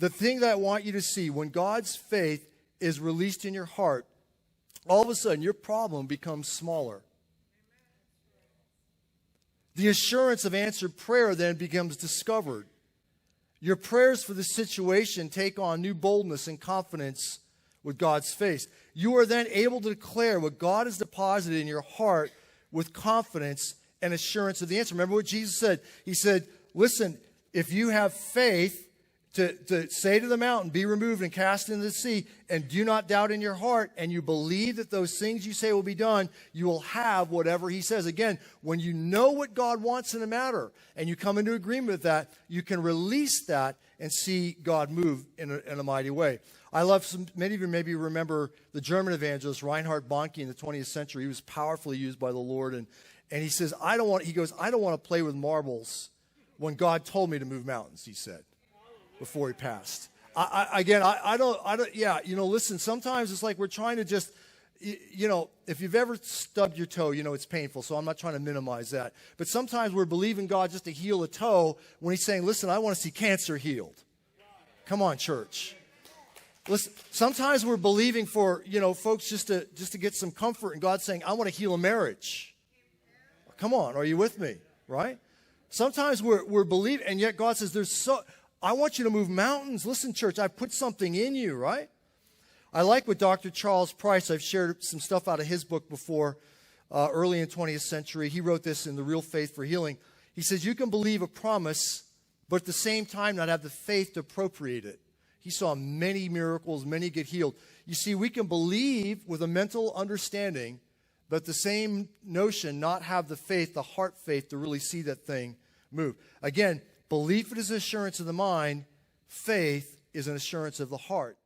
the thing that I want you to see, when God's faith is released in your heart, all of a sudden your problem becomes smaller. The assurance of answered prayer then becomes discovered. Your prayers for the situation take on new boldness and confidence with God's face. You are then able to declare what God has deposited in your heart with confidence and assurance of the answer. Remember what Jesus said? He said, listen, if you have faith to say to the mountain, be removed and cast into the sea, and do not doubt in your heart, and you believe that those things you say will be done, you will have whatever he says. Again, when you know what God wants in a matter, and you come into agreement with that, you can release that and see God move in a mighty way. I love many of you maybe remember the German evangelist Reinhard Bonnke in the 20th century. He was powerfully used by the Lord, and he says, I don't want to play with marbles when God told me to move mountains, he said, before he passed. Listen, sometimes it's like we're trying to just, if you've ever stubbed your toe, it's painful, so I'm not trying to minimize that. But sometimes we're believing God just to heal a toe when he's saying, listen, I want to see cancer healed. Come on, church. Listen, sometimes we're believing for, folks just to get some comfort, and God's saying, I want to heal a marriage. Come on, are you with me? Right? Sometimes we're believing, and yet God says, I want you to move mountains. Listen, church, I put something in you, right? I like what Dr. Charles Price, I've shared some stuff out of his book before, early in the 20th century. He wrote this in The Real Faith for Healing. He says, you can believe a promise, but at the same time not have the faith to appropriate it. He saw many miracles, many get healed. You see, we can believe with a mental understanding, but the same notion not have the faith, the heart faith, to really see that thing move. Again, belief is assurance of the mind. Faith is an assurance of the heart.